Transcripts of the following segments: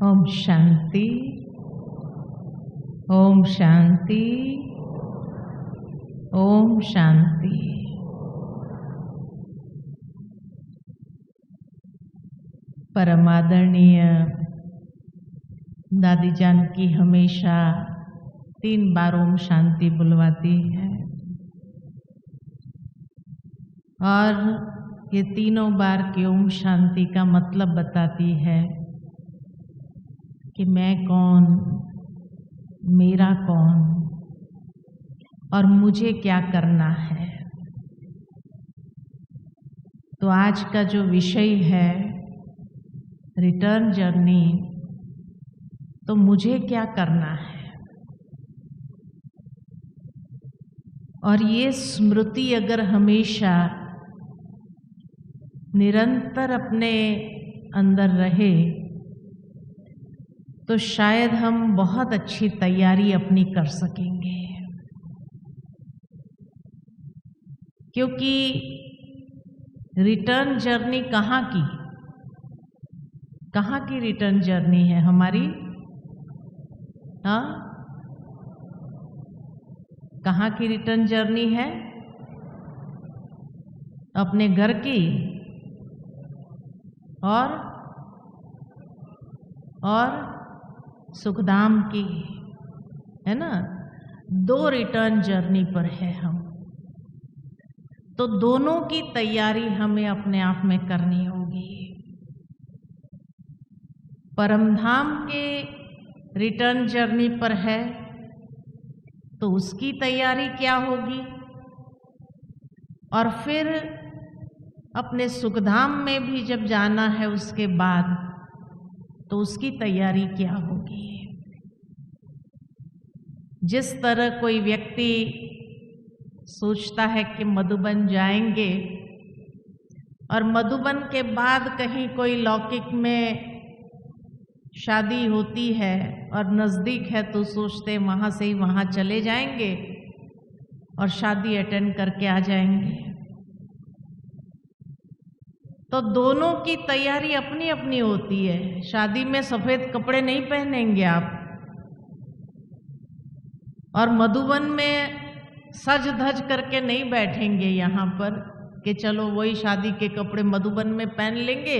ओम शांति, ओम शांति, ओम शांति। परम आदरणीय दादी जानकी हमेशा 3 बार ओम शांति बुलवाती है और ये तीनों बार की ओम शांति का मतलब बताती है कि मैं कौन, मेरा कौन और मुझे क्या करना है। तो आज का जो विषय है रिटर्न जर्नी, तो मुझे क्या करना है। और ये स्मृति अगर हमेशा निरंतर अपने अंदर रहे तो शायद हम बहुत अच्छी तैयारी अपनी कर सकेंगे। क्योंकि रिटर्न जर्नी कहाँ की रिटर्न जर्नी है हमारी? हाँ, कहाँ की रिटर्न जर्नी है? अपने घर की और सुखधाम की, है ना। 2 रिटर्न जर्नी पर है हम, तो दोनों की तैयारी हमें अपने आप में करनी होगी। परमधाम के रिटर्न जर्नी पर है तो उसकी तैयारी क्या होगी, और फिर अपने सुखधाम में भी जब जाना है उसके बाद तो उसकी तैयारी क्या होगी। जिस तरह कोई व्यक्ति सोचता है कि मधुबन जाएंगे और मधुबन के बाद कहीं कोई लौकिक में शादी होती है और नज़दीक है तो सोचते वहाँ से ही वहाँ चले जाएंगे और शादी अटेंड करके आ जाएंगे। तो दोनों की तैयारी अपनी अपनी होती है। शादी में सफ़ेद कपड़े नहीं पहनेंगे आप, और मधुबन में सज धज करके नहीं बैठेंगे यहाँ पर कि चलो वही शादी के कपड़े मधुबन में पहन लेंगे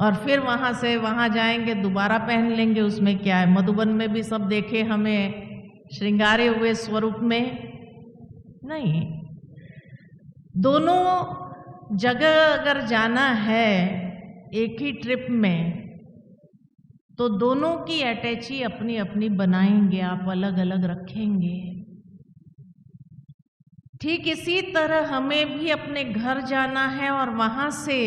और फिर वहाँ से वहाँ जाएंगे दोबारा पहन लेंगे। उसमें क्या है, मधुबन में भी सब देखे हमें श्रृंगारे हुए स्वरूप में नहीं। दोनों जगह अगर जाना है एक ही ट्रिप में तो दोनों की अटैची अपनी अपनी बनाएंगे, आप अलग अलग रखेंगे। ठीक इसी तरह हमें भी अपने घर जाना है और वहां से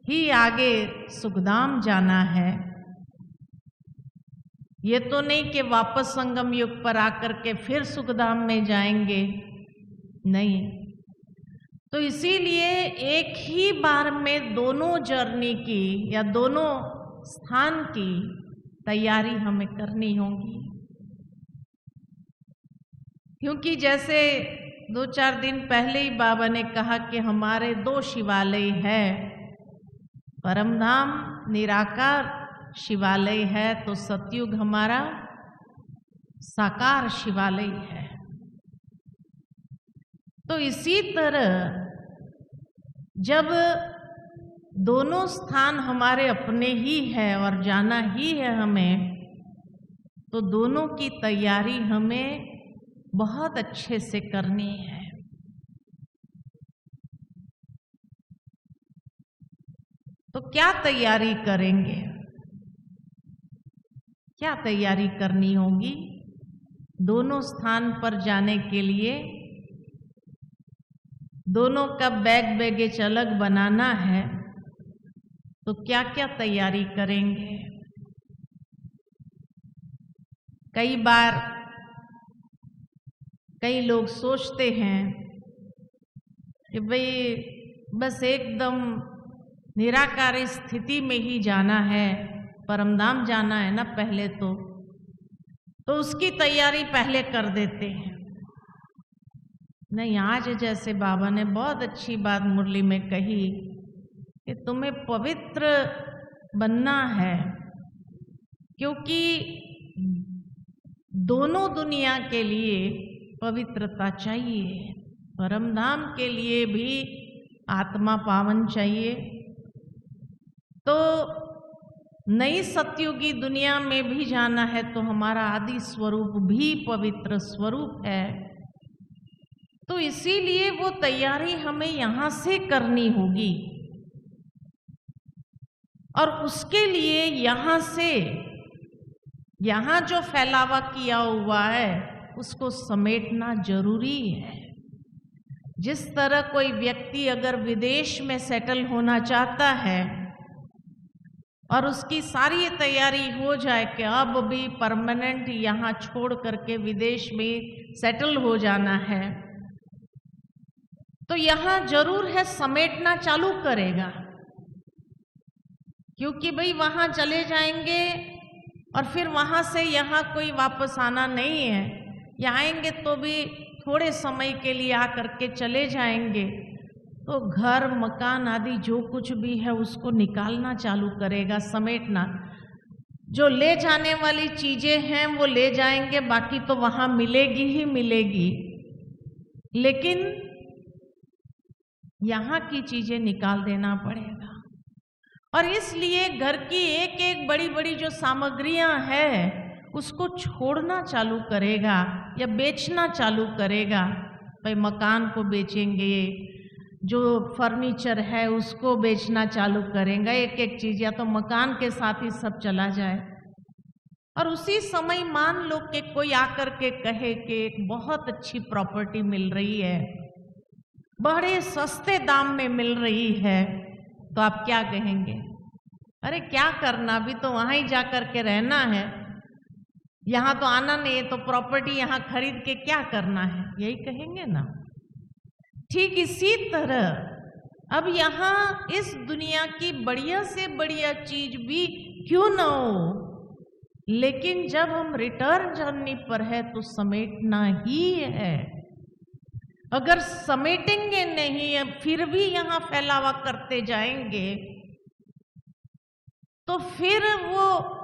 ही आगे सुखधाम जाना है। ये तो नहीं कि वापस संगम युग पर आकर के फिर सुखधाम में जाएंगे, नहीं। तो इसीलिए एक ही बार में दोनों जर्नी की या दोनों स्थान की तैयारी हमें करनी होगी। क्योंकि जैसे 2-4 दिन पहले ही बाबा ने कहा कि हमारे 2 शिवालय है, परमधाम निराकार शिवालय है तो सतयुग हमारा साकार शिवालय है। तो इसी तरह जब दोनों स्थान हमारे अपने ही है और जाना ही है हमें, तो दोनों की तैयारी हमें बहुत अच्छे से करनी है। तो क्या तैयारी करेंगे, क्या तैयारी करनी होगी दोनों स्थान पर जाने के लिए? दोनों का बैगेज अलग बनाना है तो क्या क्या तैयारी करेंगे? कई बार कई लोग सोचते हैं कि भाई बस एकदम निराकार स्थिति में ही जाना है, परमधाम जाना है ना पहले, तो उसकी तैयारी पहले कर देते हैं। नहीं, आज जैसे बाबा ने बहुत अच्छी बात मुरली में कही कि तुम्हें पवित्र बनना है, क्योंकि दोनों दुनिया के लिए पवित्रता चाहिए। परमधाम के लिए भी आत्मा पावन चाहिए। तो नई सतयुगी दुनिया में भी जाना है तो हमारा आदि स्वरूप भी पवित्र स्वरूप है। तो इसीलिए वो तैयारी हमें यहाँ से करनी होगी, और उसके लिए यहाँ से, यहाँ जो फैलावा किया हुआ है उसको समेटना जरूरी है। जिस तरह कोई व्यक्ति अगर विदेश में सेटल होना चाहता है और उसकी सारी तैयारी हो जाए कि अब भी परमानेंट यहाँ छोड़ करके विदेश में सेटल हो जाना है, तो यहाँ जरूर है समेटना चालू करेगा। क्योंकि भाई वहाँ चले जाएंगे और फिर वहाँ से यहाँ कोई वापस आना नहीं है, या आएंगे तो भी थोड़े समय के लिए आकर के चले जाएंगे। तो घर मकान आदि जो कुछ भी है उसको निकालना चालू करेगा, समेटना। जो ले जाने वाली चीजें हैं वो ले जाएंगे, बाकी तो वहाँ मिलेगी ही मिलेगी, लेकिन यहाँ की चीजें निकाल देना पड़ेगा। और इसलिए घर की एक एक बड़ी बड़ी जो सामग्रियां हैं उसको छोड़ना चालू करेगा या बेचना चालू करेगा। भाई मकान को बेचेंगे, जो फर्नीचर है उसको बेचना चालू करेंगे, एक एक चीज, या तो मकान के साथ ही सब चला जाए। और उसी समय मान लो कि कोई आकर के कहे कि एक बहुत अच्छी प्रॉपर्टी मिल रही है, बड़े सस्ते दाम में मिल रही है, तो आप क्या कहेंगे? अरे क्या करना, अभी तो वहां ही जाकर के रहना है, यहाँ तो आना नहीं है, तो प्रॉपर्टी यहाँ खरीद के क्या करना है, यही कहेंगे ना। ठीक इसी तरह अब यहाँ इस दुनिया की बढ़िया से बढ़िया चीज भी क्यों ना हो, लेकिन जब हम रिटर्न जर्नी पर है तो समेटना ही है। अगर समेटेंगे नहीं, फिर भी यहाँ फैलावा करते जाएंगे, तो फिर वो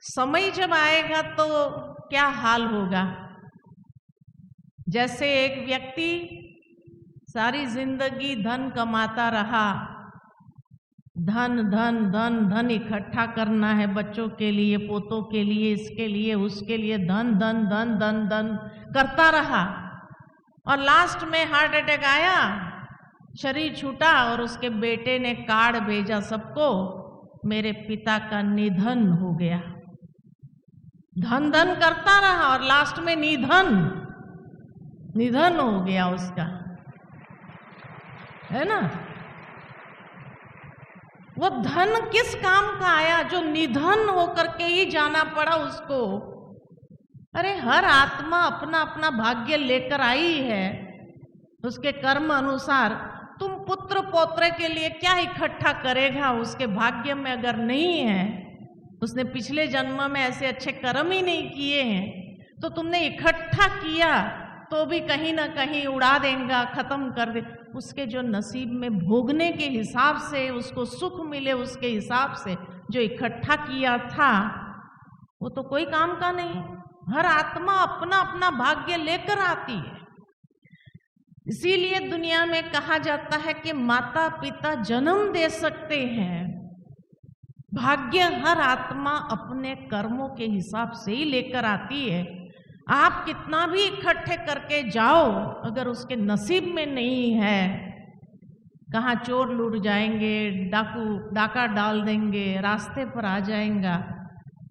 समय जब आएगा तो क्या हाल होगा। जैसे एक व्यक्ति सारी जिंदगी धन कमाता रहा, धन धन धन धन इकट्ठा करना है, बच्चों के लिए, पोतों के लिए, इसके लिए उसके लिए, धन धन धन धन धन करता रहा, और लास्ट में हार्ट अटैक आया, शरीर छूटा, और उसके बेटे ने कार्ड भेजा सबको, मेरे पिता का निधन हो गया। धन धन करता रहा और लास्ट में निधन हो गया उसका, है ना। वो धन किस काम का आया जो निधन होकर के ही जाना पड़ा उसको। अरे हर आत्मा अपना अपना भाग्य लेकर आई है, उसके कर्म अनुसार। तुम पुत्र पौत्रे के लिए क्या इकट्ठा करेगा, उसके भाग्य में अगर नहीं है, उसने पिछले जन्म में ऐसे अच्छे कर्म ही नहीं किए हैं, तो तुमने इकट्ठा किया तो भी कहीं ना कहीं उड़ा देगा, खत्म कर दे। उसके जो नसीब में भोगने के हिसाब से उसको सुख मिले, उसके हिसाब से जो इकट्ठा किया था वो तो कोई काम का नहीं। हर आत्मा अपना अपना भाग्य लेकर आती है। इसीलिए दुनिया में कहा जाता है कि माता पिता जन्म दे सकते हैं, भाग्य हर आत्मा अपने कर्मों के हिसाब से ही लेकर आती है। आप कितना भी इकट्ठे करके जाओ, अगर उसके नसीब में नहीं है, कहाँ चोर लूट जाएंगे, डाका डाल देंगे, रास्ते पर आ जाएगा,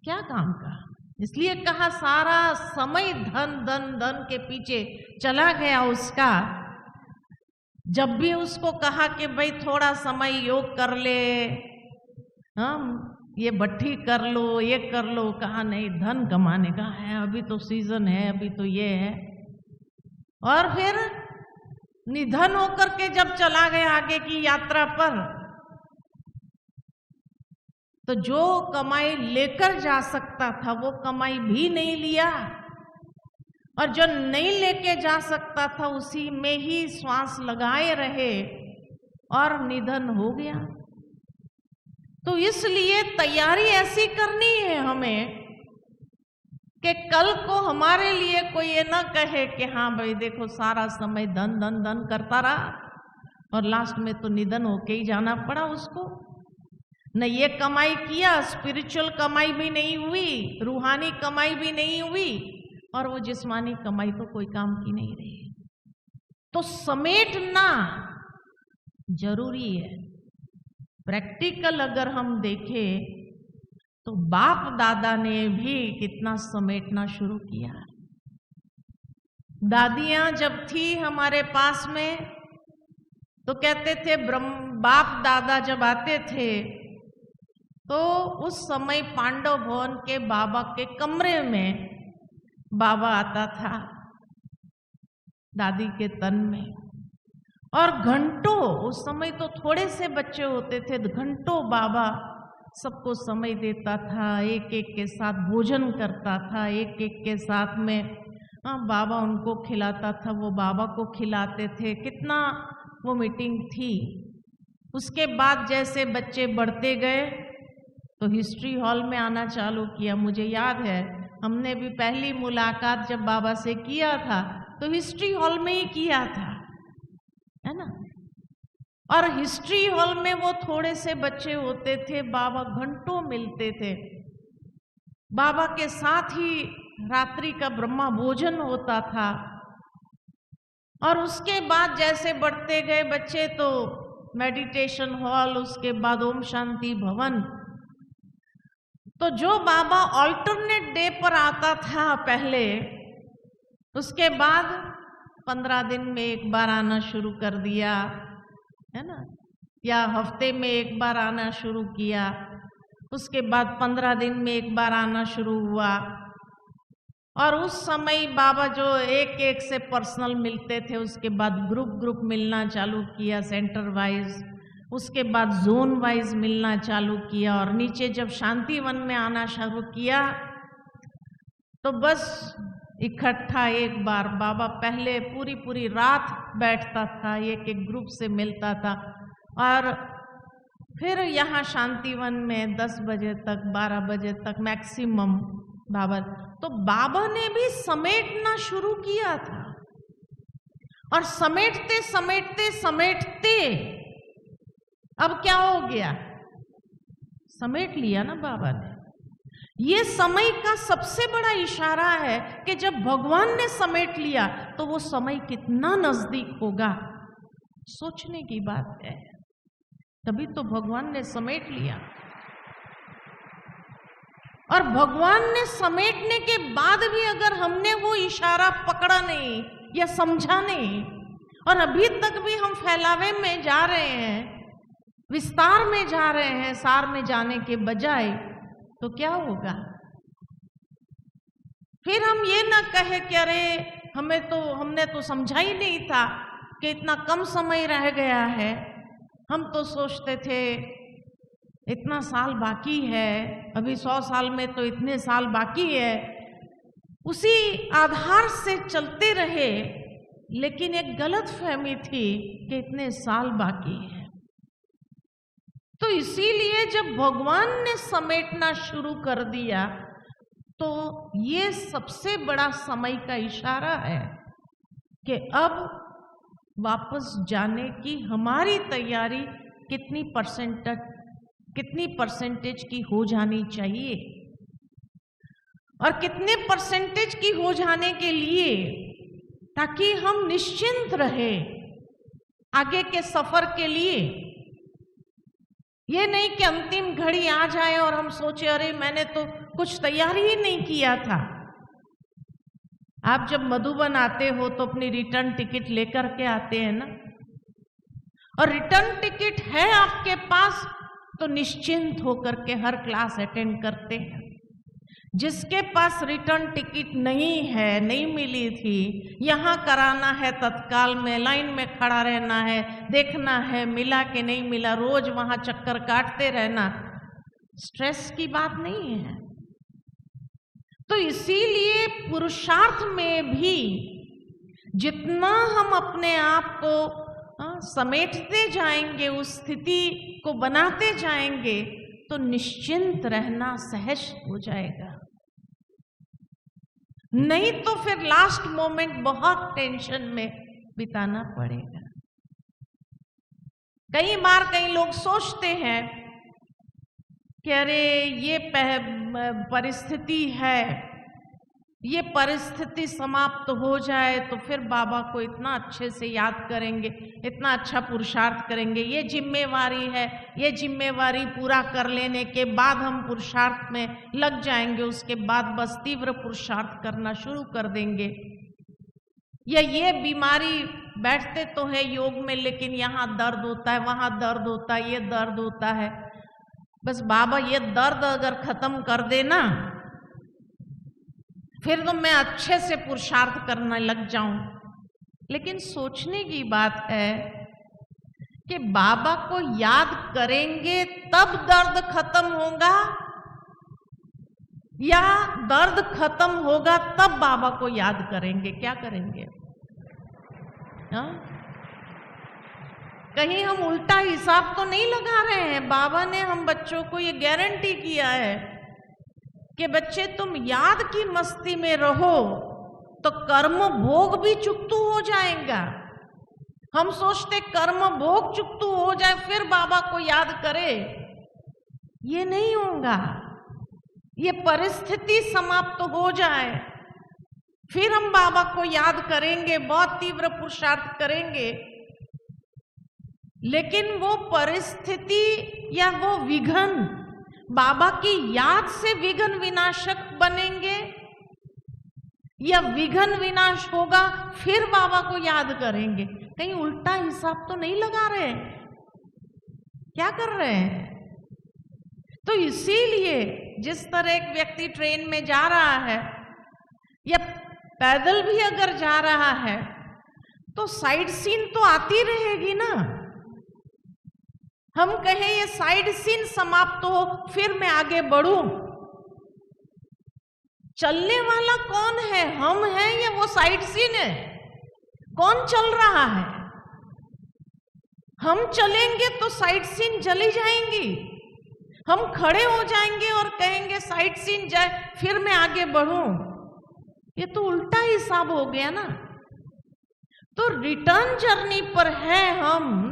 क्या काम का। इसलिए कहा सारा समय धन धन धन के पीछे चला गया उसका। जब भी उसको कहा कि भाई थोड़ा समय योग कर ले, हम ये भट्ठी कर लो, ये कर लो, कहा नहीं, धन कमाने का है, अभी तो सीजन है, अभी तो ये है। और फिर निधन होकर के जब चला गया आगे की यात्रा पर, तो जो कमाई लेकर जा सकता था वो कमाई भी नहीं लिया, और जो नहीं लेके जा सकता था उसी में ही श्वास लगाए रहे और निधन हो गया। तो इसलिए तैयारी ऐसी करनी है हमें कि कल को हमारे लिए कोई ये ना कहे कि हाँ भाई देखो सारा समय धन धन धन करता रहा और लास्ट में तो निधन होके ही जाना पड़ा उसको। न ये कमाई किया, स्पिरिचुअल कमाई भी नहीं हुई, रूहानी कमाई भी नहीं हुई, और वो जिस्मानी कमाई तो कोई काम की नहीं रही। तो समेटना जरूरी है। प्रैक्टिकल अगर हम देखें तो बाप दादा ने भी कितना समेटना शुरू किया। दादियां जब थी हमारे पास में तो कहते थे बाप दादा जब आते थे तो उस समय पांडव भवन के बाबा के कमरे में बाबा आता था दादी के तन में, और घंटों, उस समय तो थोड़े से बच्चे होते थे, घंटों बाबा सबको समय देता था, एक एक के साथ भोजन करता था, एक एक के साथ में बाबा उनको खिलाता था, वो बाबा को खिलाते थे। कितना वो मीटिंग थी। उसके बाद जैसे बच्चे बढ़ते गए तो हिस्ट्री हॉल में आना चालू किया। मुझे याद है हमने भी पहली मुलाकात जब बाबा से किया था तो हिस्ट्री हॉल में ही किया था, है ना। और हिस्ट्री हॉल में वो थोड़े से बच्चे होते थे, बाबा घंटों मिलते थे, बाबा के साथ ही रात्रि का ब्रह्मा भोजन होता था। और उसके बाद जैसे बढ़ते गए बच्चे तो मेडिटेशन हॉल, उसके बाद ओम शांति भवन। तो जो बाबा ऑल्टरनेट डे पर आता था पहले, उसके बाद 15 दिन में एक बार आना शुरू कर दिया, है ना, या हफ्ते में एक बार आना शुरू किया। उसके बाद 15 दिन में एक बार आना शुरू हुआ। और उस समय बाबा जो एक एक से पर्सनल मिलते थे, उसके बाद ग्रुप ग्रुप मिलना चालू किया, सेंटर वाइज, उसके बाद जोन वाइज मिलना चालू किया। और नीचे जब शांतिवन में आना शुरू किया तो बस इकट्ठा एक बार बाबा पहले पूरी पूरी रात बैठता था, एक एक ग्रुप से मिलता था, और फिर यहाँ शांतिवन में 10 बजे तक 12 बजे तक मैक्सिमम बाबा। तो बाबा ने भी समेटना शुरू किया था, और समेटते समेटते समेटते अब क्या हो गया, समेट लिया ना बाबा ने। ये समय का सबसे बड़ा इशारा है कि जब भगवान ने समेट लिया तो वो समय कितना नजदीक होगा, सोचने की बात है। तभी तो भगवान ने समेट लिया। और भगवान ने समेटने के बाद भी अगर हमने वो इशारा पकड़ा नहीं या समझा नहीं, और अभी तक भी हम फैलावे में जा रहे हैं, विस्तार में जा रहे हैं, सार में जाने के बजाय, तो क्या होगा। फिर हम ये ना कहे कि अरे हमने तो समझा ही नहीं था कि इतना कम समय रह गया है, हम तो सोचते थे इतना साल बाकी है, अभी 100 साल में तो इतने साल बाकी है। उसी आधार से चलते रहे, लेकिन एक गलत फहमी थी कि इतने साल बाकी है। तो इसीलिए जब भगवान ने समेटना शुरू कर दिया तो ये सबसे बड़ा समय का इशारा है कि अब वापस जाने की हमारी तैयारी कितनी परसेंटेज की हो जानी चाहिए, और कितने परसेंटेज की हो जाने के लिए, ताकि हम निश्चिंत रहे आगे के सफर के लिए। ये नहीं कि अंतिम घड़ी आ जाए और हम सोचे अरे मैंने तो कुछ तैयारी ही नहीं किया था। आप जब मधुबन आते हो तो अपनी रिटर्न टिकट लेकर के आते हैं ना, और रिटर्न टिकट है आपके पास तो निश्चिंत होकर के हर क्लास अटेंड करते हैं। जिसके पास रिटर्न टिकट नहीं है, नहीं मिली थी, यहाँ कराना है तत्काल में, लाइन में खड़ा रहना है, देखना है मिला कि नहीं मिला, रोज वहाँ चक्कर काटते रहना, स्ट्रेस की बात नहीं है। तो इसीलिए पुरुषार्थ में भी जितना हम अपने आप को समेटते जाएंगे, उस स्थिति को बनाते जाएंगे, तो निश्चिंत रहना सहज हो जाएगा। नहीं तो फिर लास्ट मोमेंट बहुत टेंशन में बिताना पड़ेगा। कई बार कई लोग सोचते हैं कि अरे ये परिस्थिति है, ये परिस्थिति समाप्त हो जाए तो फिर बाबा को इतना अच्छे से याद करेंगे, इतना अच्छा पुरुषार्थ करेंगे, ये जिम्मेवारी है, ये जिम्मेवारी पूरा कर लेने के बाद हम पुरुषार्थ में लग जाएंगे, उसके बाद बस तीव्र पुरुषार्थ करना शुरू कर देंगे। या ये बीमारी बैठते तो है योग में, लेकिन यहाँ दर्द होता है, वहाँ दर्द होता है, ये दर्द होता है, बस बाबा ये दर्द अगर खत्म कर देना फिर तो मैं अच्छे से पुरुषार्थ करने लग जाऊं। लेकिन सोचने की बात है कि बाबा को याद करेंगे तब दर्द खत्म होगा या दर्द खत्म होगा तब बाबा को याद करेंगे? क्या करेंगे? हाँ? कहीं हम उल्टा हिसाब तो नहीं लगा रहे हैं? बाबा ने हम बच्चों को ये गारंटी किया है कि बच्चे तुम याद की मस्ती में रहो तो कर्म भोग भी चुकतू हो जाएगा। हम सोचते कर्म भोग चुकतू हो जाए फिर बाबा को याद करे, ये नहीं होगा। ये परिस्थिति समाप्त हो जाए फिर हम बाबा को याद करेंगे, बहुत तीव्र पुरुषार्थ करेंगे, लेकिन वो परिस्थिति या वो विघ्न बाबा की याद से विघ्न विनाशक बनेंगे या विघ्न विनाश होगा फिर बाबा को याद करेंगे? कहीं उल्टा हिसाब तो नहीं लगा रहे हैं? क्या कर रहे हैं? तो इसीलिए जिस तरह एक व्यक्ति ट्रेन में जा रहा है या पैदल भी अगर जा रहा है तो साइड सीन तो आती रहेगी ना। हम कहें ये साइड सीन समाप्त हो फिर मैं आगे बढ़ूं, चलने वाला कौन है? हम हैं या वो साइड सीन है? कौन चल रहा है? हम चलेंगे तो साइड सीन चली जाएंगी, हम खड़े हो जाएंगे और कहेंगे साइड सीन जाए फिर मैं आगे बढ़ूं। ये तो उल्टा हिसाब हो गया ना। तो रिटर्न जर्नी पर है हम,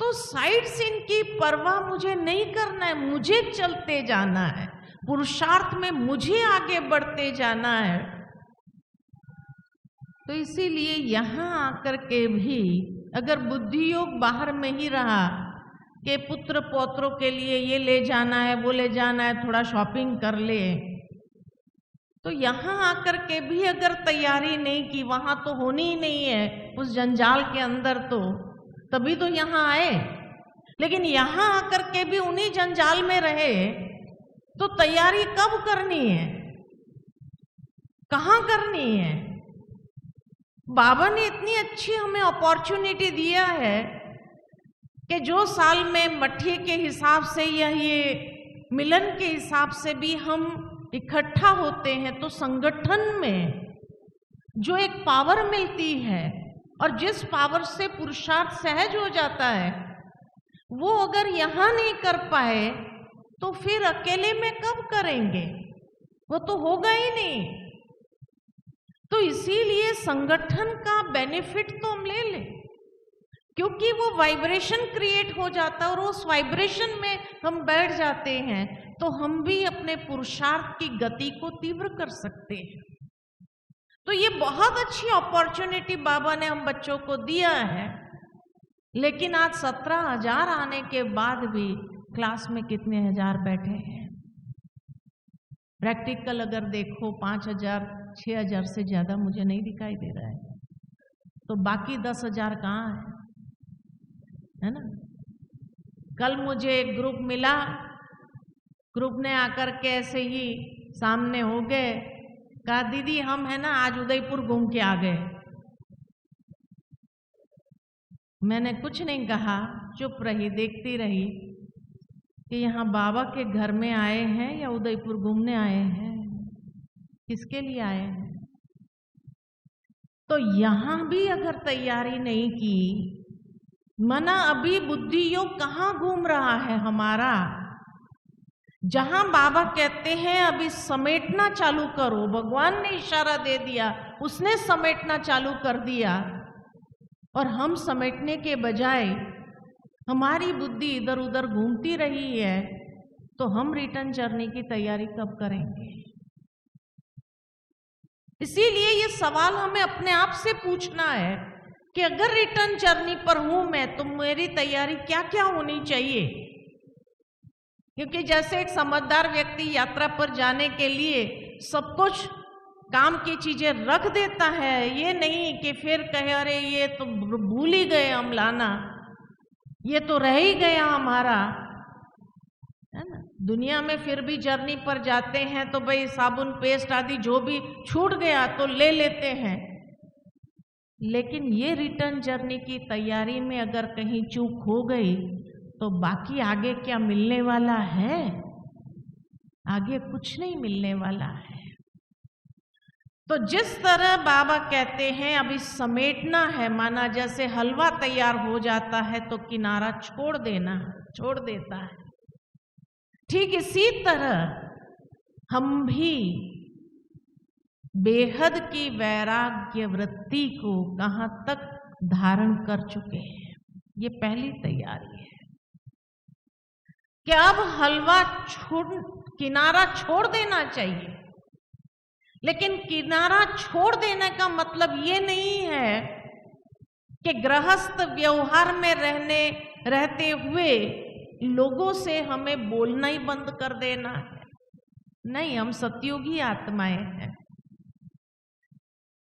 तो साइड सीन की परवाह मुझे नहीं करना है, मुझे चलते जाना है, पुरुषार्थ में मुझे आगे बढ़ते जाना है। तो इसीलिए यहां आकर के भी अगर बुद्धि योग बाहर में ही रहा कि पुत्र पौत्रों के लिए ये ले जाना है, वो ले जाना है, थोड़ा शॉपिंग कर ले, तो यहां आकर के भी अगर तैयारी नहीं की, वहां तो होनी ही नहीं है उस जंजाल के अंदर, तो तभी तो यहां आए। लेकिन यहां आकर के भी उन्हीं जंजाल में रहे तो तैयारी कब करनी है? कहां करनी है? बाबा ने इतनी अच्छी हमें अपॉर्चुनिटी दिया है कि जो साल में मट्ठी के हिसाब से या ये मिलन के हिसाब से भी हम इकट्ठा होते हैं, तो संगठन में जो एक पावर मिलती है और जिस पावर से पुरुषार्थ सहज हो जाता है, वो अगर यहां नहीं कर पाए तो फिर अकेले में कब करेंगे? वो तो होगा ही नहीं। तो इसीलिए संगठन का बेनिफिट तो हम ले लें, क्योंकि वो वाइब्रेशन क्रिएट हो जाता है और उस वाइब्रेशन में हम बैठ जाते हैं तो हम भी अपने पुरुषार्थ की गति को तीव्र कर सकते हैं। तो ये बहुत अच्छी अपॉर्चुनिटी बाबा ने हम बच्चों को दिया है। लेकिन आज 17,000 आने के बाद भी क्लास में कितने हजार बैठे हैं? प्रैक्टिकल अगर देखो 5,000 6,000 से ज्यादा मुझे नहीं दिखाई दे रहा है। तो बाकी 10,000 कहाँ है ना? कल मुझे एक ग्रुप मिला, ग्रुप ने आकर के ऐसे ही सामने हो गए, कहा दीदी हम है ना आज उदयपुर घूम के आ गए। मैंने कुछ नहीं कहा, चुप रही, देखती रही कि यहाँ बाबा के घर में आए हैं या उदयपुर घूमने आए हैं, किसके लिए आए हैं। तो यहां भी अगर तैयारी नहीं की, मना अभी बुद्धि योग कहाँ घूम रहा है हमारा, जहां बाबा कहते हैं अभी समेटना चालू करो, भगवान ने इशारा दे दिया, उसने समेटना चालू कर दिया, और हम समेटने के बजाय हमारी बुद्धि इधर उधर घूमती रही है, तो हम रिटर्न जर्नी की तैयारी कब करेंगे? इसीलिए ये सवाल हमें अपने आप से पूछना है कि अगर रिटर्न जर्नी पर हूं मैं, तो मेरी तैयारी क्या क्या होनी चाहिए। क्योंकि जैसे एक समझदार व्यक्ति यात्रा पर जाने के लिए सब कुछ काम की चीजें रख देता है, ये नहीं कि फिर कहे अरे ये तो भूल ही गए हम लाना, ये तो रह ही गया हमारा, है ना। दुनिया में फिर भी जर्नी पर जाते हैं तो भाई साबुन पेस्ट आदि जो भी छूट गया तो ले लेते हैं, लेकिन ये रिटर्न जर्नी की तैयारी में अगर कहीं चूक हो गई तो बाकी आगे क्या मिलने वाला है? आगे कुछ नहीं मिलने वाला है। तो जिस तरह बाबा कहते हैं अभी समेटना है, माना जैसे हलवा तैयार हो जाता है तो किनारा छोड़ देता है, ठीक इसी तरह हम भी बेहद की वैराग्य वृत्ति को कहां तक धारण कर चुके हैं। ये पहली तैयारी है कि अब हलवा किनारा छोड़ देना चाहिए। लेकिन किनारा छोड़ देने का मतलब ये नहीं है कि गृहस्थ व्यवहार में रहते हुए लोगों से हमें बोलना ही बंद कर देना है। नहीं, हम सतयुगी आत्माएं हैं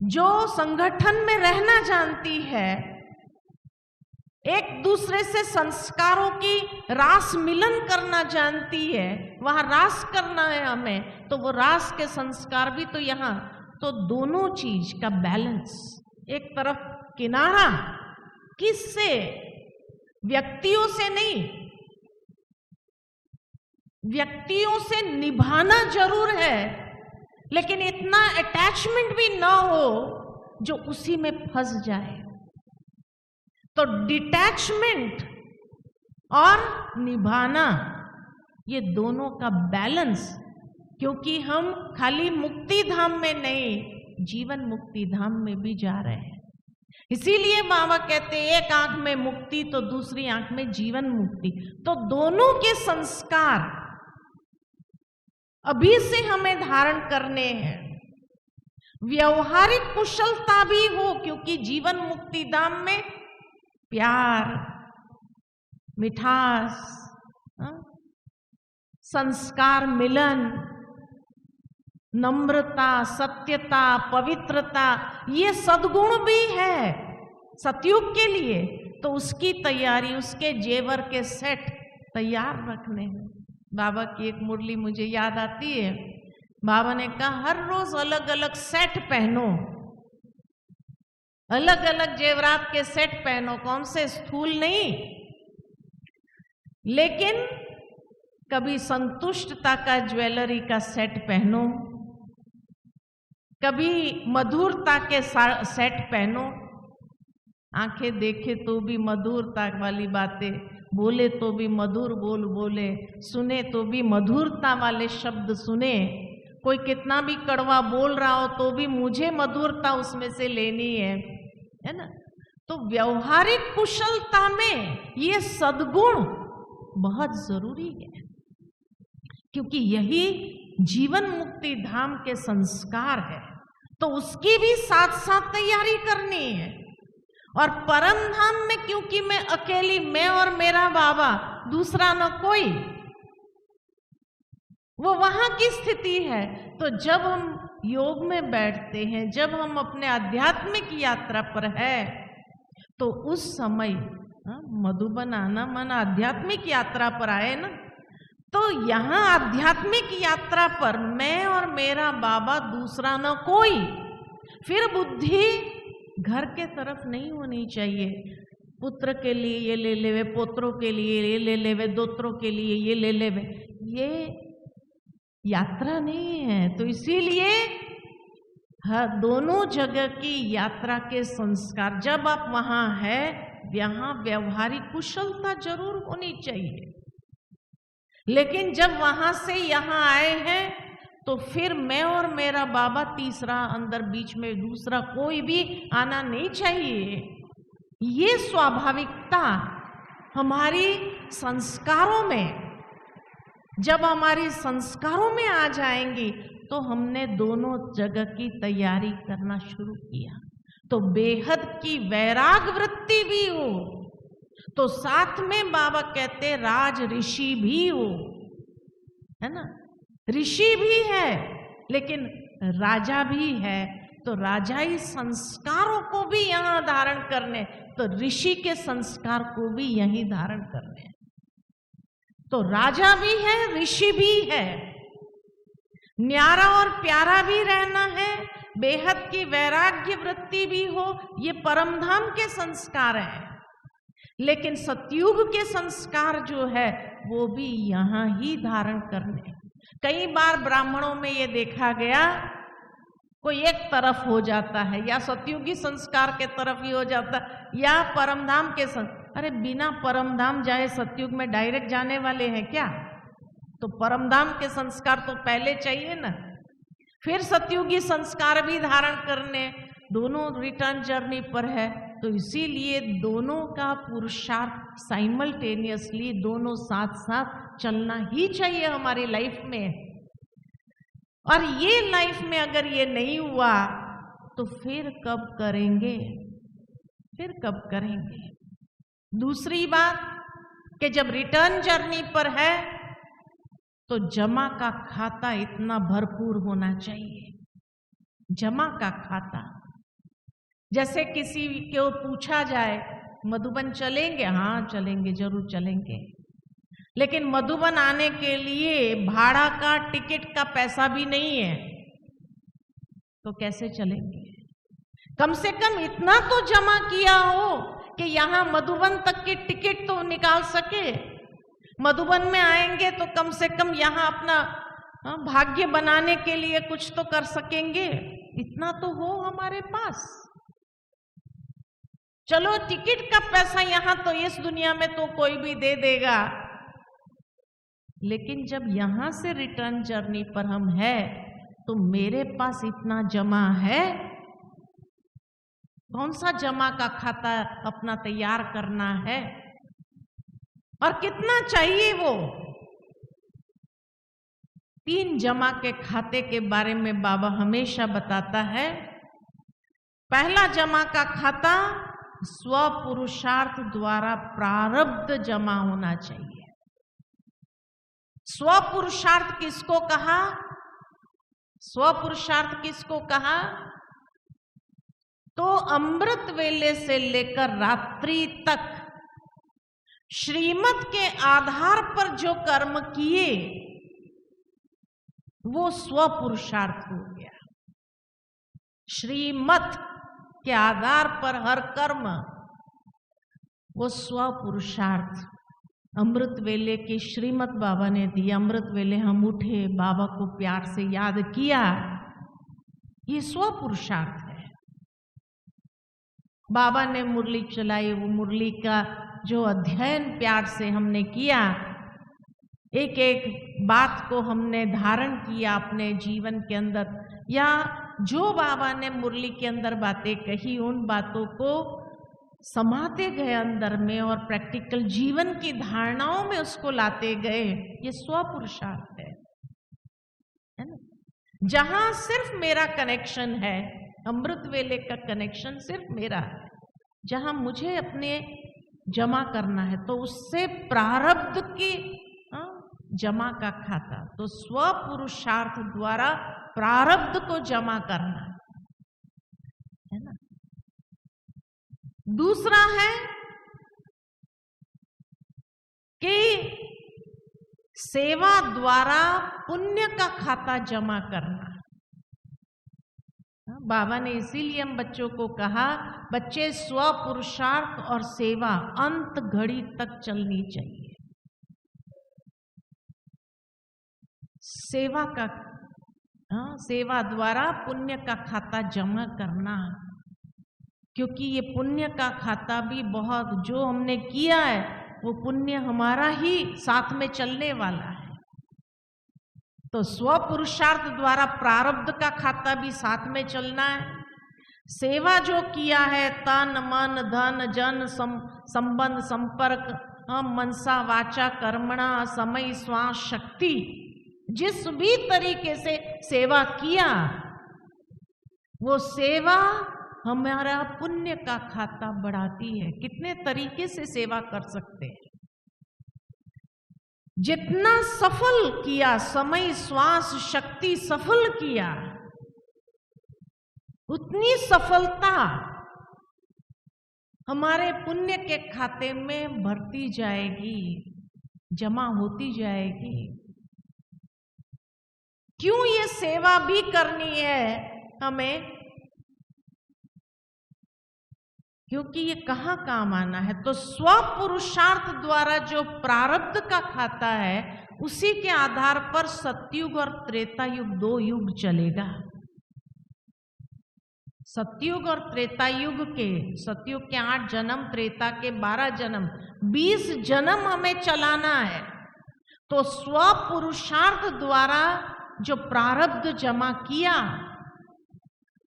जो संगठन में रहना जानती है, एक दूसरे से संस्कारों की रास मिलन करना जानती है। वहां रास करना है हमें, तो वो रास के संस्कार भी तो यहाँ, तो दोनों चीज का बैलेंस, एक तरफ किनारा, किससे? व्यक्तियों से नहीं, व्यक्तियों से निभाना जरूर है, लेकिन इतना अटैचमेंट भी ना हो जो उसी में फंस जाए। तो डिटैचमेंट और निभाना, ये दोनों का बैलेंस, क्योंकि हम खाली मुक्ति धाम में नहीं, जीवन मुक्ति धाम में भी जा रहे हैं। इसीलिए बाबा कहते हैं एक आंख में मुक्ति तो दूसरी आंख में जीवन मुक्ति। तो दोनों के संस्कार अभी से हमें धारण करने हैं। व्यवहारिक कुशलता भी हो, क्योंकि जीवन मुक्ति धाम में प्यार, मिठास, संस्कार मिलन, नम्रता, सत्यता, पवित्रता, ये सद्गुण भी है सतयुग के लिए। तो उसकी तैयारी, उसके जेवर के सेट तैयार रखने हैं। बाबा की एक मुरली मुझे याद आती है। बाबा ने कहा हर रोज अलग अलग सेट पहनो, अलग अलग जेवरात के सेट पहनो, कौन से स्थूल नहीं, लेकिन कभी संतुष्टता का ज्वेलरी का सेट पहनो, कभी मधुरता के सेट पहनो। आंखें देखे तो भी मधुरता वाली बातें बोले, तो भी मधुर बोले, सुने तो भी मधुरता वाले शब्द सुने। कोई कितना भी कड़वा बोल रहा हो तो भी मुझे मधुरता उसमें से लेनी है ना। तो व्यवहारिक कुशलता में ये सद्गुण बहुत जरूरी है, क्योंकि यही जीवन मुक्ति धाम के संस्कार है। तो उसकी भी साथ साथ तैयारी करनी है। और परम धाम में क्योंकि मैं अकेली, मैं और मेरा बाबा, दूसरा न कोई, वो वहां की स्थिति है। तो जब हम योग में बैठते हैं, जब हम अपने आध्यात्मिक यात्रा पर है, तो उस समय मधुबन आना मन आध्यात्मिक यात्रा पर आए ना, तो यहाँ आध्यात्मिक यात्रा पर मैं और मेरा बाबा, दूसरा न कोई। फिर बुद्धि घर के तरफ नहीं होनी चाहिए। पुत्र के लिए ये ले लेवे, पोत्रों के लिए ये ले लेवे, दोत्रों के लिए ये ले लेवे, ये यात्रा नहीं है। तो इसीलिए दोनों जगह की यात्रा के संस्कार, जब आप वहां है, यहाँ व्यवहारिक कुशलता जरूर होनी चाहिए। लेकिन जब वहां से यहां आए हैं तो फिर मैं और मेरा बाबा, तीसरा अंदर बीच में दूसरा कोई भी आना नहीं चाहिए। ये स्वाभाविकता हमारी संस्कारों में, जब हमारी संस्कारों में आ जाएंगी तो हमने दोनों जगह की तैयारी करना शुरू किया। तो बेहद की वैराग वृत्ति भी हो, तो साथ में बाबा कहते राज ऋषि भी हो, है ना। ऋषि भी है लेकिन राजा भी है, तो राजाई संस्कारों को भी यहां धारण करने, तो ऋषि के संस्कार को भी यहीं धारण करने। तो राजा भी है, ऋषि भी है, न्यारा और प्यारा भी रहना है, बेहद की वैराग्य वृत्ति भी हो, ये परमधाम के संस्कार हैं। लेकिन सतयुग के संस्कार जो है वो भी यहां ही धारण करने। कई बार ब्राह्मणों में ये देखा गया, कोई एक तरफ हो जाता है, या सतयुगी संस्कार के तरफ ही हो जाता है या परमधाम के अरे बिना परमधाम जाए सतयुग में डायरेक्ट जाने वाले हैं क्या? तो परमधाम के संस्कार तो पहले चाहिए ना, फिर सतयुगी संस्कार भी धारण करने। दोनों रिटर्न जर्नी पर है, तो इसीलिए दोनों का पुरुषार्थ साइमल्टेनियसली, दोनों साथ साथ चलना ही चाहिए हमारी लाइफ में। और ये लाइफ में अगर ये नहीं हुआ तो फिर कब करेंगे, फिर कब करेंगे। दूसरी बात कि जब रिटर्न जर्नी पर है तो जमा का खाता इतना भरपूर होना चाहिए, जमा का खाता। जैसे किसी को पूछा जाए मधुबन चलेंगे, हाँ चलेंगे, जरूर चलेंगे, लेकिन मधुबन आने के लिए भाड़ा का, टिकट का पैसा भी नहीं है, तो कैसे चलेंगे? कम से कम इतना तो जमा किया हो कि यहां मधुबन तक की टिकट तो निकाल सके। मधुबन में आएंगे तो कम से कम यहां अपना भाग्य बनाने के लिए कुछ तो कर सकेंगे, इतना तो हो हमारे पास। चलो टिकट का पैसा यहां तो इस दुनिया में तो कोई भी दे देगा, लेकिन जब यहां से रिटर्न जर्नी पर हम है तो मेरे पास इतना जमा है। कौन सा जमा का खाता अपना तैयार करना है और कितना चाहिए वो? 3 जमा के खाते के बारे में बाबा हमेशा बताता है। पहला जमा का खाता स्व पुरुषार्थ द्वारा प्रारब्ध जमा होना चाहिए। स्व पुरुषार्थ किसको कहा? स्व पुरुषार्थ किसको कहा? तो अमृत वेले से लेकर रात्रि तक श्रीमत के आधार पर जो कर्म किए वो स्व पुरुषार्थ हो गया। श्रीमत के आधार पर हर कर्म वो स्व पुरुषार्थ। अमृत वेले की श्रीमत बाबा ने दी, अमृत वेले हम उठे, बाबा को प्यार से याद किया, ये स्व पुरुषार्थ है। बाबा ने मुरली चलाई, वो मुरली का जो अध्ययन प्यार से हमने किया, एक एक बात को हमने धारण किया अपने जीवन के अंदर, या जो बाबा ने मुरली के अंदर बातें कही उन बातों को समाते गए अंदर में और प्रैक्टिकल जीवन की धारणाओं में उसको लाते गए, ये स्व पुरुषार्थ है ना। जहां सिर्फ मेरा कनेक्शन है, अमृत वेले का कनेक्शन सिर्फ मेरा है, जहां मुझे अपने जमा करना है तो उससे प्रारब्ध की जमा का खाता, तो स्व पुरुषार्थ द्वारा प्रारब्ध को जमा करना है ना। दूसरा है कि सेवा द्वारा पुण्य का खाता जमा करना। बाबा ने इसीलिए हम बच्चों को कहा, बच्चे स्व पुरुषार्थ और सेवा अंत घड़ी तक चलनी चाहिए। सेवा का सेवा द्वारा पुण्य का खाता जमा करना, क्योंकि ये पुण्य का खाता भी बहुत, जो हमने किया है वो पुण्य हमारा ही साथ में चलने वाला है। तो स्वपुरुषार्थ द्वारा प्रारब्ध का खाता भी साथ में चलना है। सेवा जो किया है, तन मन धन जन संबंध संपर्क मनसा वाचा कर्मणा समय श्वास शक्ति, जिस भी तरीके से सेवा किया, वो सेवा हमारा पुण्य का खाता बढ़ाती है। कितने तरीके से सेवा कर सकते हैं। जितना सफल किया, समय श्वास शक्ति सफल किया, उतनी सफलता हमारे पुण्य के खाते में भरती जाएगी, जमा होती जाएगी। क्यों ये सेवा भी करनी है हमें? क्योंकि ये कहाँ काम आना है। तो स्वपुरुषार्थ द्वारा जो प्रारब्ध का खाता है, उसी के आधार पर सतयुग और त्रेता युग, 2 युग चलेगा। सतयुग और त्रेता युग के, सतयुग के 8 जन्म, त्रेता के 12 जन्म, 20 जन्म हमें चलाना है। तो स्वपुरुषार्थ द्वारा जो प्रारब्ध जमा किया,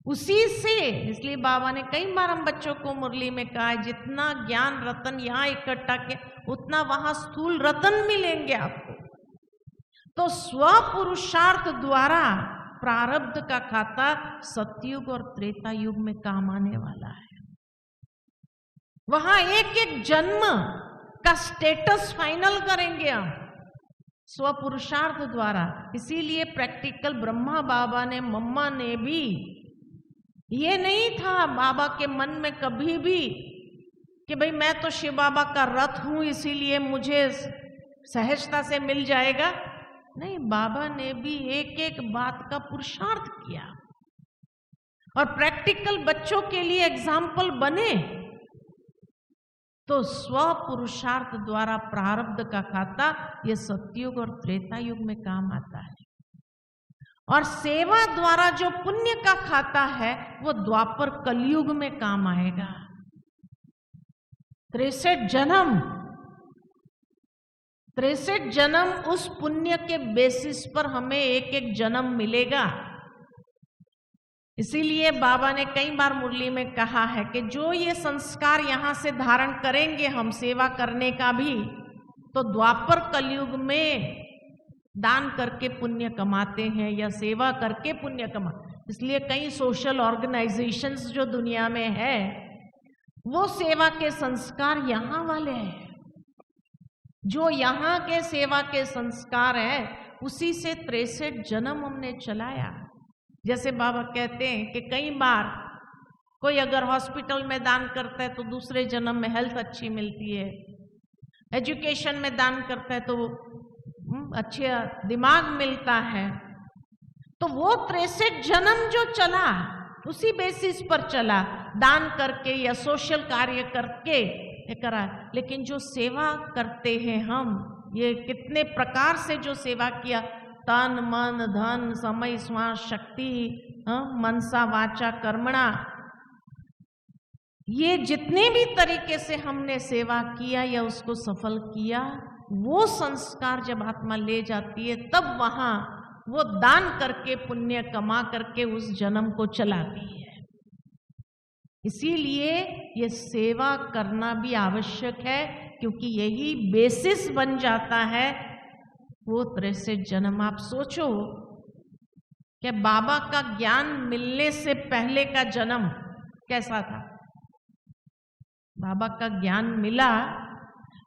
उसी से, इसलिए बाबा ने कई बार हम बच्चों को मुरली में कहा है, जितना ज्ञान रतन यहाँ इकट्ठा किया, उतना वहां स्थूल रतन मिलेंगे आपको। तो स्वपुरुषार्थ द्वारा प्रारब्ध का खाता सतयुग और त्रेता युग में काम आने वाला है। वहां एक एक जन्म का स्टेटस फाइनल करेंगे हम स्वपुरुषार्थ द्वारा। इसीलिए प्रैक्टिकल ब्रह्मा बाबा ने, मम्मा ने भी, ये नहीं था बाबा के मन में कभी भी कि भाई मैं तो शिव बाबा का रथ हूं इसीलिए मुझे सहजता से मिल जाएगा। नहीं, बाबा ने भी एक एक बात का पुरुषार्थ किया और प्रैक्टिकल बच्चों के लिए एग्जाम्पल बने। तो स्वपुरुषार्थ द्वारा प्रारब्ध का खाता ये सतयुग और त्रेता युग में काम आता है, और सेवा द्वारा जो पुण्य का खाता है वो द्वापर कलयुग में काम आएगा। 63 जन्म, 63 जन्म उस पुण्य के बेसिस पर हमें एक एक जन्म मिलेगा। इसीलिए बाबा ने कई बार मुरली में कहा है कि जो ये संस्कार यहां से धारण करेंगे हम सेवा करने का भी, तो द्वापर कलयुग में दान करके पुण्य कमाते हैं या सेवा करके पुण्य कमाते हैं। इसलिए कई सोशल ऑर्गेनाइजेशंस जो दुनिया में है, वो सेवा के संस्कार यहाँ वाले हैं। जो यहाँ के सेवा के संस्कार हैं, उसी से 63 जन्म हमने चलाया। जैसे बाबा कहते हैं कि कई बार कोई अगर हॉस्पिटल में दान करता है तो दूसरे जन्म में हेल्थ अच्छी मिलती है, एजुकेशन में दान करता है तो अच्छा दिमाग मिलता है। तो वो 63 जन्म जो चला, उसी बेसिस पर चला, दान करके या सोशल कार्य करके ये करा। लेकिन जो सेवा करते हैं हम, ये कितने प्रकार से जो सेवा किया, तन मन धन समय श्वास शक्ति मनसा वाचा कर्मणा, ये जितने भी तरीके से हमने सेवा किया या उसको सफल किया, वो संस्कार जब आत्मा ले जाती है तब वहां वो दान करके पुण्य कमा करके उस जन्म को चलाती है। इसीलिए ये सेवा करना भी आवश्यक है, क्योंकि यही बेसिस बन जाता है वो 63 जन्म। आप सोचो कि बाबा का ज्ञान मिलने से पहले का जन्म कैसा था। बाबा का ज्ञान मिला,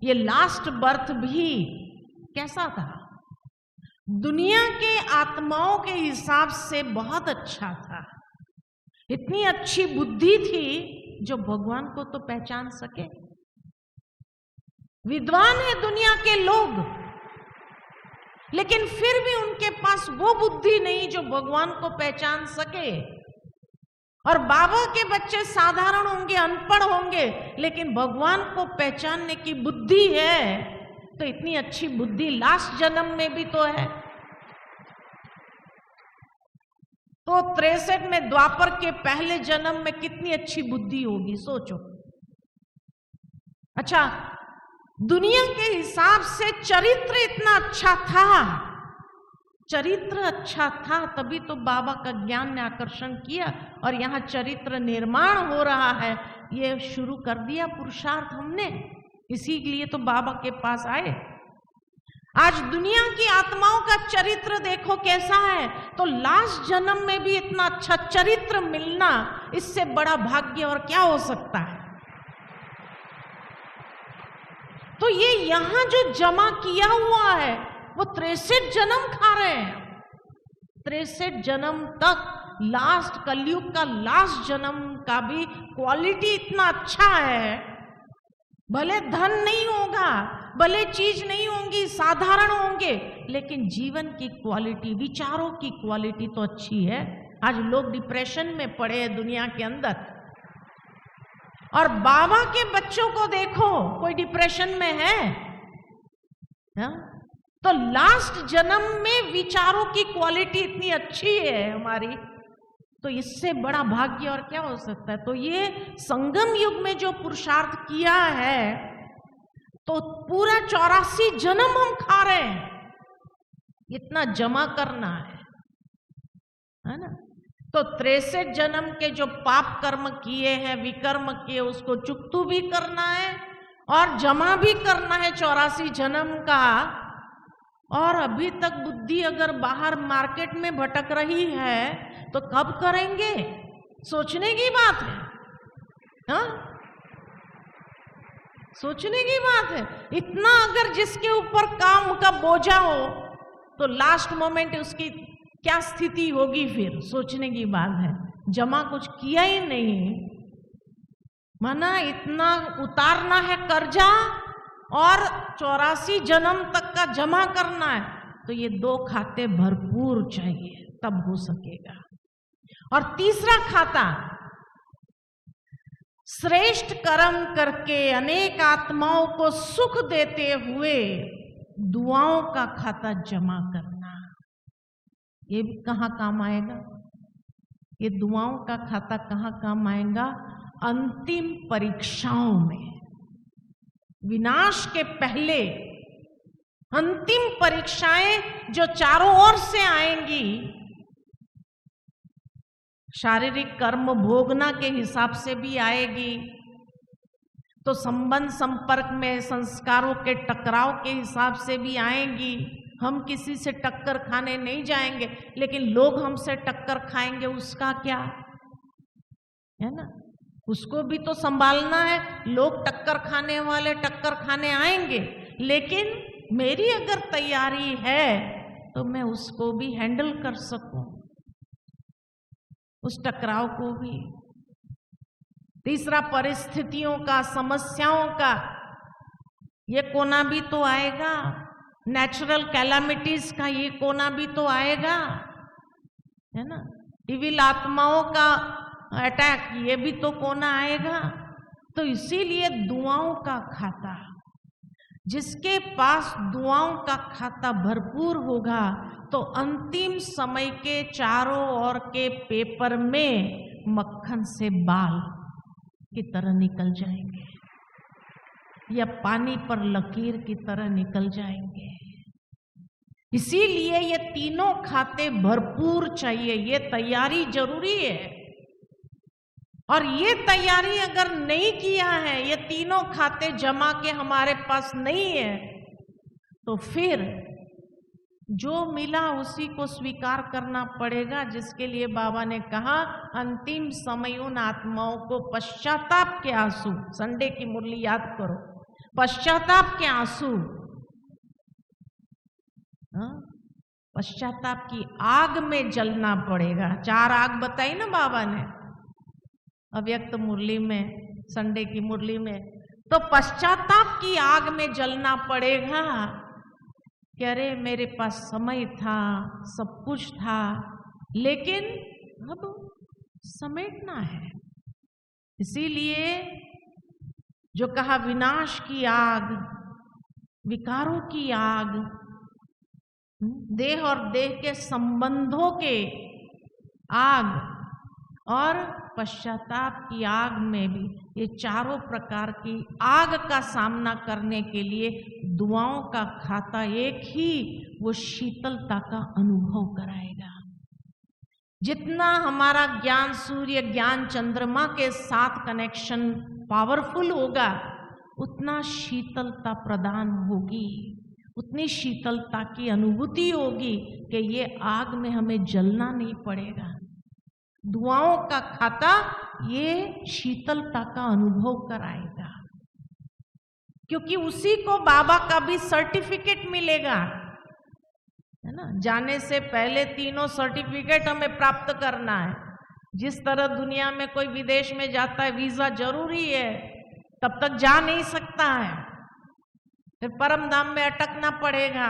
ये लास्ट बर्थ भी कैसा था। दुनिया के आत्माओं के हिसाब से बहुत अच्छा था। इतनी अच्छी बुद्धि थी जो भगवान को तो पहचान सके। विद्वान है दुनिया के लोग, लेकिन फिर भी उनके पास वो बुद्धि नहीं जो भगवान को पहचान सके। और बाबा के बच्चे साधारण होंगे, अनपढ़ होंगे, लेकिन भगवान को पहचानने की बुद्धि है। तो इतनी अच्छी बुद्धि लास्ट जन्म में भी तो है। तो 63 में द्वापर के पहले जन्म में कितनी अच्छी बुद्धि होगी, सोचो। अच्छा, दुनिया के हिसाब से चरित्र इतना अच्छा था चरित्र अच्छा था तभी तो बाबा का ज्ञान ने आकर्षण किया और यहाँ चरित्र निर्माण हो रहा है। ये शुरू कर दिया पुरुषार्थ हमने, इसी लिए तो बाबा के पास आए। आज दुनिया की आत्माओं का चरित्र देखो कैसा है, तो लास्ट जन्म में भी इतना अच्छा चरित्र मिलना, इससे बड़ा भाग्य और क्या हो सकता है। तो ये यहां जो जमा किया हुआ है वो 63 जन्म खा रहे हैं। 63 जन्म तक लास्ट कलयुग का लास्ट जन्म का भी क्वालिटी इतना अच्छा है। भले धन नहीं होगा, भले चीज नहीं होंगी, साधारण होंगे, लेकिन जीवन की क्वालिटी, विचारों की क्वालिटी तो अच्छी है। आज लोग डिप्रेशन में पड़े हैं दुनिया के अंदर, और बाबा के बच्चों को देखो कोई डिप्रेशन में है हा? तो लास्ट जन्म में विचारों की क्वालिटी इतनी अच्छी है हमारी, तो इससे बड़ा भाग्य और क्या हो सकता है। तो ये संगम युग में जो पुरुषार्थ किया है, तो पूरा 84 जन्म हम खा रहे हैं, इतना जमा करना है ना। तो 63 जन्म के जो पाप कर्म किए हैं, विकर्म किए, उसको चुकतू भी करना है और जमा भी करना है 84 जन्म का। और अभी तक बुद्धि अगर बाहर मार्केट में भटक रही है तो कब करेंगे, सोचने की बात है हा? सोचने की बात है। इतना अगर जिसके ऊपर काम का बोझा हो तो लास्ट मोमेंट उसकी क्या स्थिति होगी, फिर सोचने की बात है। जमा कुछ किया ही नहीं, माना इतना उतारना है कर्जा और 84 जन्म तक का जमा करना है, तो ये 2 खाते भरपूर चाहिए तब हो सकेगा। और तीसरा खाता, श्रेष्ठ कर्म करके अनेक आत्माओं को सुख देते हुए दुआओं का खाता जमा करना। ये भी कहाँ काम आएगा, ये दुआओं का खाता कहाँ काम आएगा, अंतिम परीक्षाओं में, विनाश के पहले अंतिम परीक्षाएं जो चारों ओर से आएंगी। शारीरिक कर्म भोगना के हिसाब से भी आएगी, तो संबंध संपर्क में संस्कारों के टकराव के हिसाब से भी आएंगी। हम किसी से टक्कर खाने नहीं जाएंगे, लेकिन लोग हमसे टक्कर खाएंगे, उसका क्या है ना, उसको भी तो संभालना है। लोग टक्कर खाने वाले टक्कर खाने आएंगे, लेकिन मेरी अगर तैयारी है तो मैं उसको भी हैंडल कर सकूं, उस टकराव को भी। तीसरा, परिस्थितियों का, समस्याओं का ये कोना भी तो आएगा, नेचुरल कैलामिटीज का ये कोना भी तो आएगा, है ना। इविल आत्माओं का अटैक, ये भी तो कोना आएगा। तो इसीलिए दुआओं का खाता, जिसके पास दुआओं का खाता भरपूर होगा तो अंतिम समय के चारों ओर के पेपर में मक्खन से बाल की तरह निकल जाएंगे, या पानी पर लकीर की तरह निकल जाएंगे। इसीलिए ये तीनों खाते भरपूर चाहिए, ये तैयारी जरूरी है। और ये तैयारी अगर नहीं किया है, ये तीनों खाते जमा के हमारे पास नहीं है, तो फिर जो मिला उसी को स्वीकार करना पड़ेगा। जिसके लिए बाबा ने कहा, अंतिम समय उन आत्माओं को पश्चाताप के आंसू, संडे की मुरली याद करो, पश्चाताप के आंसू, पश्चाताप की आग में जलना पड़ेगा। 4 आग बताई ना बाबा ने अव्यक्त मुरली में, संडे की मुरली में। तो पश्चाताप की आग में जलना पड़ेगा कि अरे मेरे पास समय था, सब कुछ था, लेकिन अब समेटना है। इसीलिए जो कहा, विनाश की आग, विकारों की आग, देह और देह के संबंधों के आग और पश्चाताप की आग में भी, ये चारों प्रकार की आग का सामना करने के लिए दुआओं का खाता एक ही वो शीतलता का अनुभव कराएगा। जितना हमारा ज्ञान सूर्य ज्ञान चंद्रमा के साथ कनेक्शन पावरफुल होगा, उतना शीतलता प्रदान होगी, उतनी शीतलता की अनुभूति होगी कि ये आग में हमें जलना नहीं पड़ेगा। दुआओं का खाता ये शीतलता का अनुभव कराएगा, क्योंकि उसी को बाबा का भी सर्टिफिकेट मिलेगा, है ना। जाने से पहले तीनों सर्टिफिकेट हमें प्राप्त करना है। जिस तरह दुनिया में कोई विदेश में जाता है वीजा जरूरी है, तब तक जा नहीं सकता है, फिर परमधाम में अटकना पड़ेगा,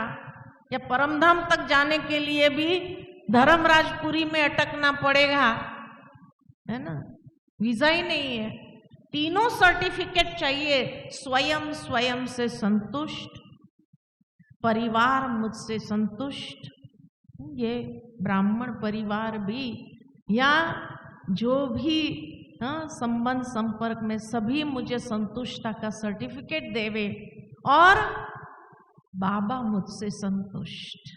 या परमधाम तक जाने के लिए भी धर्मराजपुरी में अटकना पड़ेगा, है ना। वीजा ही नहीं है, तीनों सर्टिफिकेट चाहिए। स्वयं स्वयं से संतुष्ट, परिवार मुझसे संतुष्ट, ये ब्राह्मण परिवार भी या जो भी संबंध संपर्क में सभी मुझे संतुष्टता का सर्टिफिकेट देवे, और बाबा मुझसे संतुष्ट।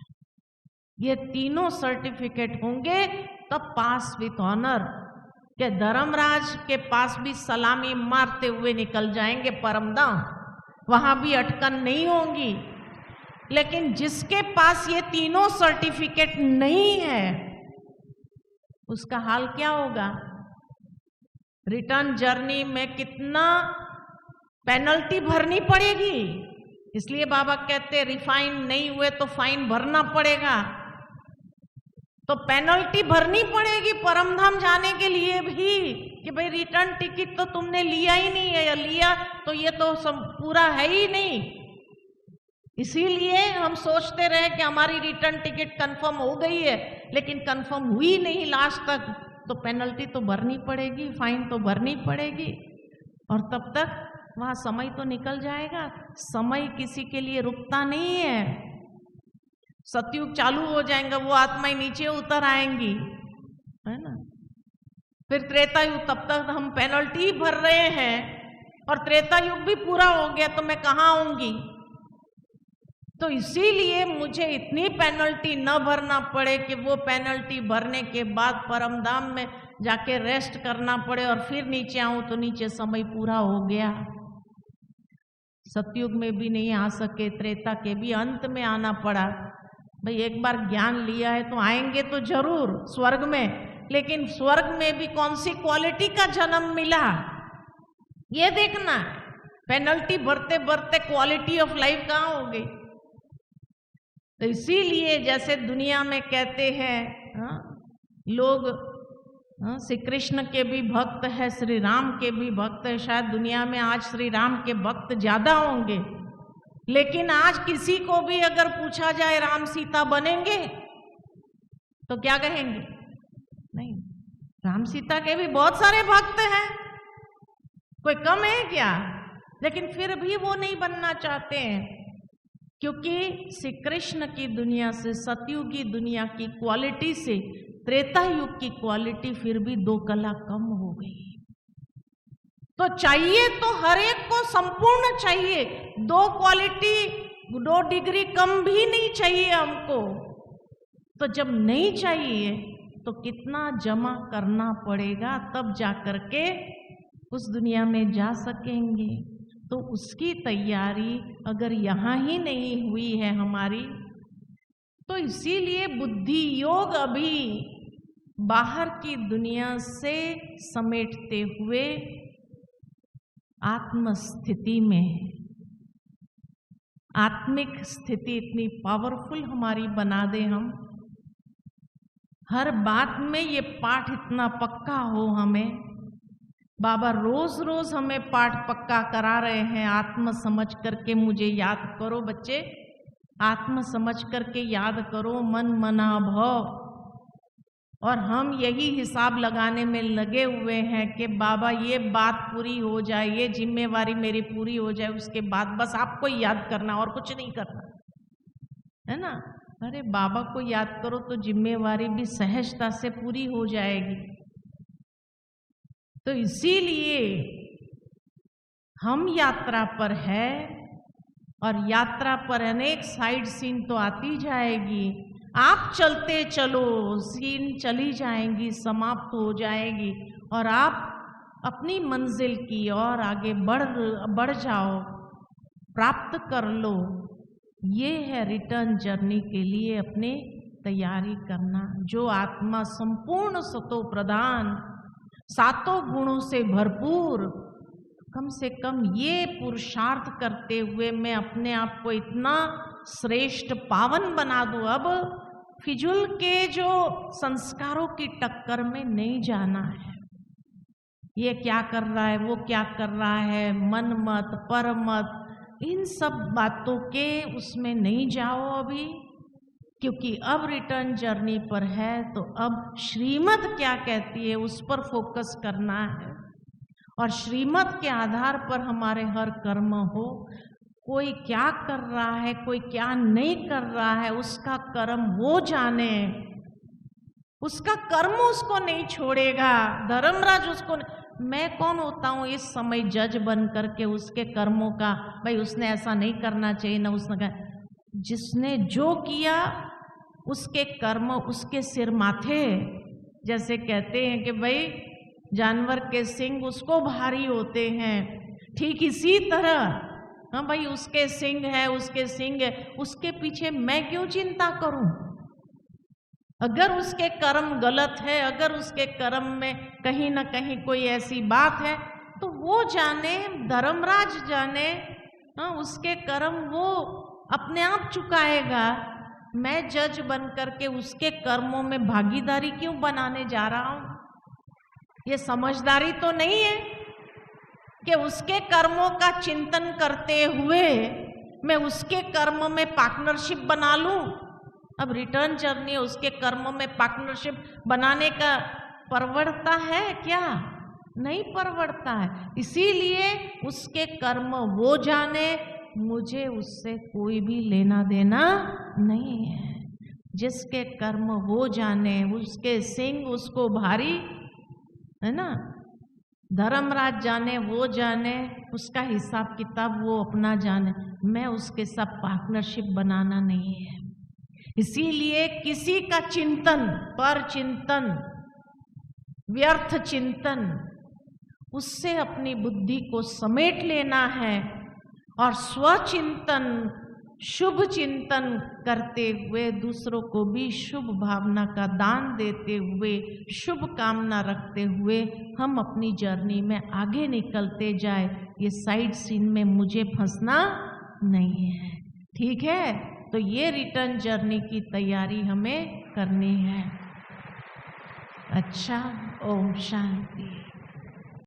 ये तीनों सर्टिफिकेट होंगे तब पास विथ ऑनर के धर्मराज के पास भी सलामी मारते हुए निकल जाएंगे परमधाम, वहां भी अटकन नहीं होगी। लेकिन जिसके पास ये तीनों सर्टिफिकेट नहीं है, उसका हाल क्या होगा? रिटर्न जर्नी में कितना पेनल्टी भरनी पड़ेगी। इसलिए बाबा कहते रिफाइन नहीं हुए तो फाइन भरना पड़ेगा। तो पेनल्टी भरनी पड़ेगी परमधाम जाने के लिए भी, कि भाई रिटर्न टिकट तो तुमने लिया ही नहीं है, या लिया तो ये तो सब पूरा है ही नहीं। इसीलिए हम सोचते रहे कि हमारी रिटर्न टिकट कंफर्म हो गई है, लेकिन कंफर्म हुई नहीं लास्ट तक, तो पेनल्टी तो भरनी पड़ेगी, फाइन तो भरनी पड़ेगी। और तब तक वहां समय तो निकल जाएगा। समय किसी के लिए रुकता नहीं है। सतयुग चालू हो जाएगा, वो आत्माएं नीचे उतर आएंगी, है ना। फिर त्रेता युग, तब तक हम पेनल्टी भर रहे हैं, और त्रेता युग भी पूरा हो गया तो मैं कहाँ आऊंगी। तो इसीलिए मुझे इतनी पेनल्टी न भरना पड़े कि वो पेनल्टी भरने के बाद परमधाम में जाके रेस्ट करना पड़े और फिर नीचे आऊं तो नीचे समय पूरा हो गया। सतयुग में भी नहीं आ सके, त्रेता के भी अंत में आना पड़ा। भाई एक बार ज्ञान लिया है तो आएंगे तो जरूर स्वर्ग में, लेकिन स्वर्ग में भी कौन सी क्वालिटी का जन्म मिला ये देखना है। पेनल्टी भरते भरते क्वालिटी ऑफ लाइफ कहाँ हो गई। तो इसीलिए जैसे दुनिया में कहते हैं लोग श्री कृष्ण के भी भक्त है, श्री राम के भी भक्त है। शायद दुनिया में आज श्री राम के भक्त ज्यादा होंगे, लेकिन आज किसी को भी अगर पूछा जाए राम सीता बनेंगे तो क्या कहेंगे? नहीं, राम सीता के भी बहुत सारे भक्त हैं, कोई कम है क्या? लेकिन फिर भी वो नहीं बनना चाहते हैं, क्योंकि श्री कृष्ण की दुनिया से, सतयुगी दुनिया की क्वालिटी से त्रेता युग की क्वालिटी फिर भी 2 कला कम हो गई। तो चाहिए तो हर एक को संपूर्ण चाहिए, 2 क्वालिटी 2 डिग्री कम भी नहीं चाहिए हमको। तो जब नहीं चाहिए तो कितना जमा करना पड़ेगा, तब जाकर के उस दुनिया में जा सकेंगे। तो उसकी तैयारी अगर यहाँ ही नहीं हुई है हमारी, तो इसीलिए बुद्धि योग अभी बाहर की दुनिया से समेटते हुए आत्म स्थिति में, आत्मिक स्थिति इतनी पावरफुल हमारी बना दे, हम हर बात में ये पाठ इतना पक्का हो हमें। बाबा रोज रोज हमें पाठ पक्का करा रहे हैं। आत्म समझ करके मुझे याद करो बच्चे, आत्म समझ करके याद करो, मन मना भव। और हम यही हिसाब लगाने में लगे हुए हैं कि बाबा ये बात पूरी हो जाए, ये जिम्मेवारी मेरी पूरी हो जाए, उसके बाद बस आपको याद करना और कुछ नहीं करना, है ना। अरे बाबा को याद करो तो जिम्मेवारी भी सहजता से पूरी हो जाएगी। तो इसीलिए हम यात्रा पर है, और यात्रा पर अनेक साइड सीन तो आती जाएगी। आप चलते चलो, सीन चली जाएंगी, समाप्त हो जाएगी और आप अपनी मंजिल की ओर आगे बढ़ जाओ, प्राप्त कर लो। ये है रिटर्न जर्नी के लिए अपने तैयारी करना। जो आत्मा संपूर्ण सतो प्रधान, सातों गुणों से भरपूर, कम से कम ये पुरुषार्थ करते हुए मैं अपने आप को इतना श्रेष्ठ पावन बना दूं, अब फिजूल के जो संस्कारों की टक्कर में नहीं जाना है। ये क्या कर रहा है, वो क्या कर रहा है, मन मत पर मत, इन सब बातों के उसमें नहीं जाओ अभी, क्योंकि अब रिटर्न जर्नी पर है तो अब श्रीमत क्या कहती है उस पर फोकस करना है। और श्रीमत के आधार पर हमारे हर कर्म हो। कोई क्या कर रहा है, कोई क्या नहीं कर रहा है, उसका कर्म वो जाने, उसका कर्म उसको नहीं छोड़ेगा। धर्मराज उसको, मैं कौन होता हूँ इस समय जज बन करके उसके कर्मों का, भाई उसने ऐसा नहीं करना चाहिए ना उसने कहा। जिसने जो किया उसके कर्म उसके सिर माथे। जैसे कहते हैं कि भाई जानवर के सींग उसको भारी होते हैं, ठीक इसी तरह हाँ भाई उसके सींग है, उसके सींग है, उसके पीछे मैं क्यों चिंता करूं। अगर उसके कर्म गलत है, अगर उसके कर्म में कहीं ना कहीं कोई ऐसी बात है तो वो जाने, धर्मराज जाने, हाँ उसके कर्म वो अपने आप चुकाएगा। मैं जज बन करके उसके कर्मों में भागीदारी क्यों बनाने जा रहा हूं। ये समझदारी तो नहीं है कि उसके कर्मों का चिंतन करते हुए मैं उसके कर्म में पार्टनरशिप बना लूं। अब रिटर्न जर्नी उसके कर्मों में पार्टनरशिप बनाने का परवड़ता है क्या? नहीं परवड़ता है। इसीलिए उसके कर्म वो जाने, मुझे उससे कोई भी लेना देना नहीं है। जिसके कर्म वो जाने, उसके सिंह उसको भारी है ना। धर्मराज जाने, वो जाने, उसका हिसाब किताब वो अपना जाने, मैं उसके साथ पार्टनरशिप बनाना नहीं है। इसीलिए किसी का चिंतन, पर चिंतन, व्यर्थ चिंतन, उससे अपनी बुद्धि को समेट लेना है और स्वचिंतन, शुभ चिंतन करते हुए दूसरों को भी शुभ भावना का दान देते हुए, शुभ कामना रखते हुए हम अपनी जर्नी में आगे निकलते जाए। ये साइड सीन में मुझे फंसना नहीं है, ठीक है। तो ये रिटर्न जर्नी की तैयारी हमें करनी है। अच्छा, ओम शांति।